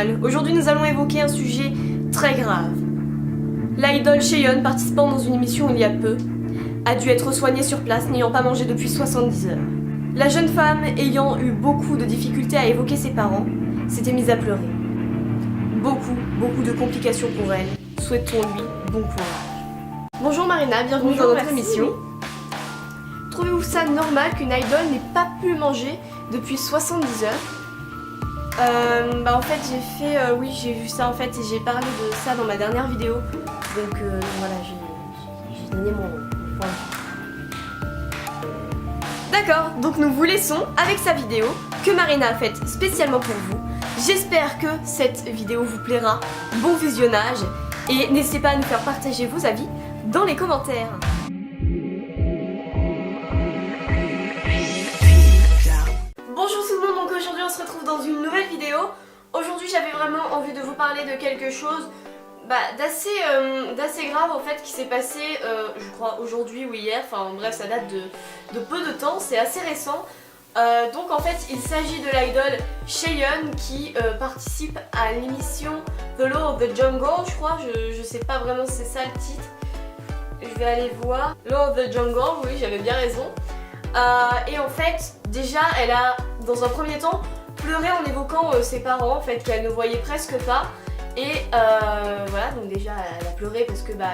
canal. Aujourd'hui nous allons évoquer un sujet très grave. L'idole Chaeyeon, participant dans une émission il y a peu, a dû être soignée sur place, n'ayant pas mangé depuis 70 heures. La jeune femme, ayant eu beaucoup de difficultés à évoquer ses parents, s'était mise à pleurer. Beaucoup de complications pour elle. Souhaitons-lui bon courage. Bonjour Marina, bienvenue dans notre émission. Trouvez-vous ça normal qu'une idole n'ait pas pu manger depuis 70 heures? En fait j'ai vu ça en fait et j'ai parlé de ça dans ma dernière vidéo. Donc voilà, j'ai donné mon point de vue. D'accord, donc nous vous laissons avec sa vidéo que Marina a faite spécialement pour vous. J'espère que cette vidéo vous plaira. Bon visionnage et n'hésitez pas à nous faire partager vos avis dans les commentaires. Bonjour tout le monde, donc aujourd'hui on se retrouve dans une nouvelle vidéo. Aujourd'hui j'avais vraiment envie de vous parler de quelque chose d'assez grave en fait qui s'est passé je crois aujourd'hui ou hier, enfin bref ça date de peu de temps, c'est assez récent. Donc en fait il s'agit de l'idole Chaeyeon qui participe à l'émission The Law of the Jungle, je crois, je sais pas vraiment si c'est ça le titre. Je vais aller voir. Law of the Jungle, oui j'avais bien raison. Et en fait déjà elle a dans un premier temps pleuré en évoquant ses parents en fait qu'elle ne voyait presque pas. Et voilà, donc déjà elle a pleuré parce que le gars,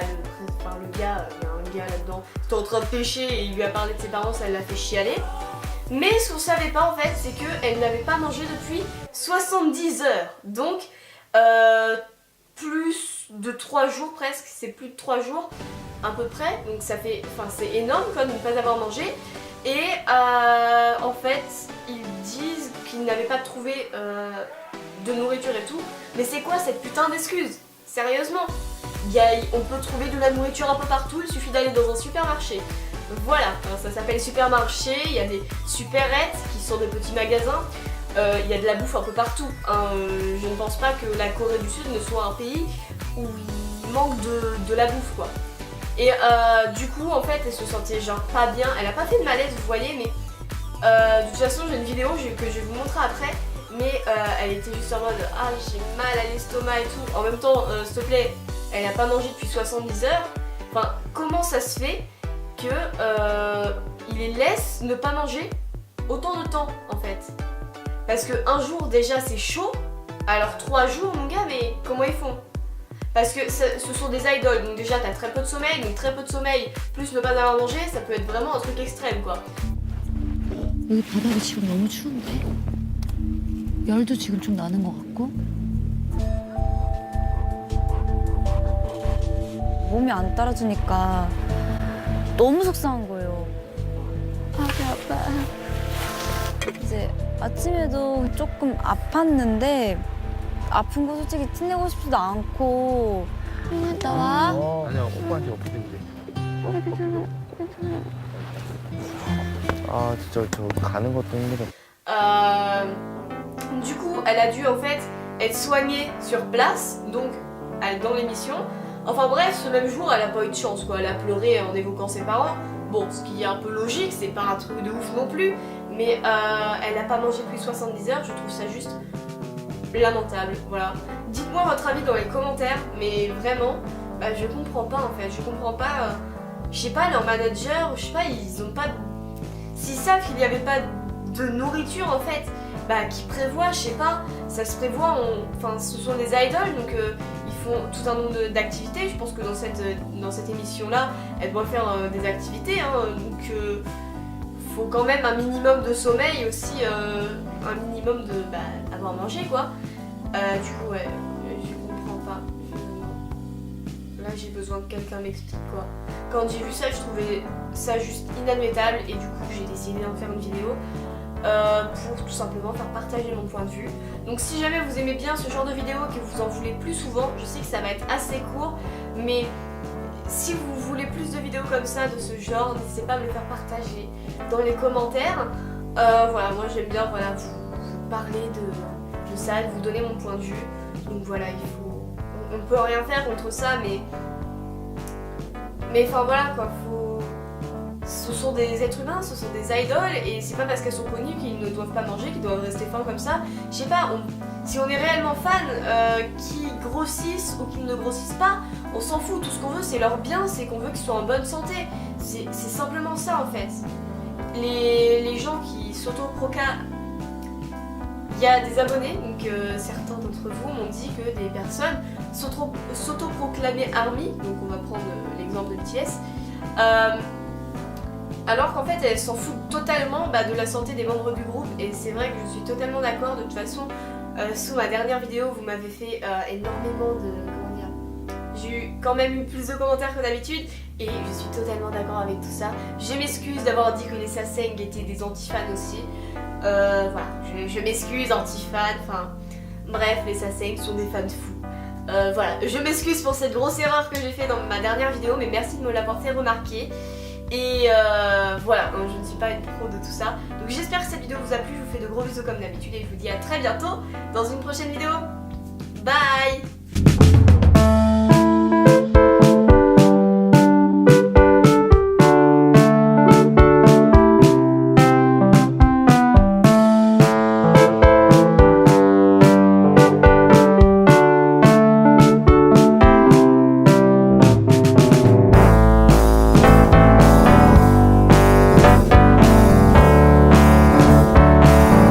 il y a un gars là-dedans qui était en train de pêcher et il lui a parlé de ses parents, ça l'a fait chialer. Mais ce qu'on savait pas en fait, c'est qu'elle n'avait pas mangé depuis 70 heures. Donc plus de 3 jours presque, c'est plus de 3 jours à peu près. Donc ça fait, c'est énorme quoi de ne pas avoir mangé. Et en fait, ils disent qu'ils n'avaient pas trouvé de nourriture et tout. Mais c'est quoi cette putain d'excuse? Sérieusement, on peut trouver de la nourriture un peu partout, il suffit d'aller dans un supermarché. Voilà, ça s'appelle supermarché, il y a des supérettes qui sont des petits magasins, il y a de la bouffe un peu partout. Je ne pense pas que la Corée du Sud ne soit un pays où il manque de la bouffe quoi. Et du coup en fait elle se sentait genre pas bien, elle a pas fait de malaise vous voyez, mais de toute façon j'ai une vidéo que je vais vous montrer après. Mais elle était juste en mode ah j'ai mal à l'estomac et tout. En même temps s'il te plaît, elle n'a pas mangé depuis 70 heures. Enfin comment ça se fait que il les laisse ne pas manger autant de temps en fait? Parce que un jour déjà c'est chaud, alors 3 jours mon gars, mais comment ils font? Parce que ce sont des idoles, donc déjà t'as très peu de sommeil, donc très peu de sommeil plus ne pas avoir mangé, ça peut être vraiment un truc extrême quoi. 여기 바닥이 지금 너무 추운데? 열도 지금 좀 나는 것 같고? 몸이 안 따라주니까 너무 속상한 거예요. 아, 배 아파. 이제 아침에도 조금 아팠는데 아픈 거 솔직히 티내고 싶지도 않고. 나와? 아니야, 오빠한테 엎드린대. 아, 진짜 저 가는 것도 힘들어. Du coup, elle a dû en fait être soignée sur place, donc dans l'émission. Enfin bref, ce même jour, elle a pas eu de chance quoi. Elle a pleuré en évoquant ses parents. Bon, ce qui est un peu logique, c'est pas un truc de ouf non plus. Mais elle a pas mangé depuis 70 heures, je trouve ça juste lamentable. Voilà. Dites-moi votre avis dans les commentaires, mais vraiment, je comprends pas en fait. Je comprends pas. Je sais pas, leur manager, je sais pas, ils ont pas. S'ils savent qu'il n'y avait pas de nourriture en fait, qui prévoit, je sais pas, ça se prévoit, enfin ce sont des idoles donc ils font tout un nombre d'activités. Je pense que dans cette émission là, elle doit faire des activités, donc faut quand même un minimum de sommeil aussi, un minimum de avoir mangé quoi. Du coup ouais, je comprends pas. Là j'ai besoin que quelqu'un m'explique quoi. Quand j'ai vu ça, je trouvais ça juste inadmettable et du coup j'ai décidé d'en faire une vidéo pour tout simplement faire partager mon point de vue. Donc si jamais vous aimez bien ce genre de vidéo et que vous en voulez plus souvent, je sais que ça va être assez court, mais si vous voulez plus de vidéos comme ça, de ce genre, n'hésitez pas à me le faire partager dans les commentaires. Voilà, moi j'aime bien vous parler de ça, de vous donner mon point de vue. Donc voilà, on peut rien faire contre ça, mais enfin voilà quoi, ce sont des êtres humains, ce sont des idoles, et c'est pas parce qu'elles sont connues qu'ils ne doivent pas manger, qu'ils doivent rester fins comme ça. Je sais pas, si on est réellement fan, qu'ils grossissent ou qu'ils ne grossissent pas, on s'en fout. Tout ce qu'on veut, c'est leur bien, c'est qu'on veut qu'ils soient en bonne santé. C'est simplement ça en fait. Les gens qui s'autoproclament. Il y a des abonnés, donc certains d'entre vous m'ont dit que des personnes s'autoproclamaient ARMY, donc on va prendre l'exemple de BTS, alors qu'en fait elles s'en foutent totalement de la santé des membres du groupe, et c'est vrai que je suis totalement d'accord. De toute façon, sous ma dernière vidéo, vous m'avez fait énormément de... comment dire, j'ai eu quand même eu plus de commentaires que d'habitude, et je suis totalement d'accord avec tout ça. Je m'excuse d'avoir dit que les Sasaeng étaient des anti-fans aussi. Voilà, je m'excuse, anti-fans, enfin... Bref, les Sasaeng sont des fans fous. Voilà, je m'excuse pour cette grosse erreur que j'ai fait dans ma dernière vidéo, mais merci de me l'avoir fait remarquer. Et voilà, je ne suis pas une pro de tout ça. Donc j'espère que cette vidéo vous a plu, je vous fais de gros bisous comme d'habitude et je vous dis à très bientôt dans une prochaine vidéo. Bye!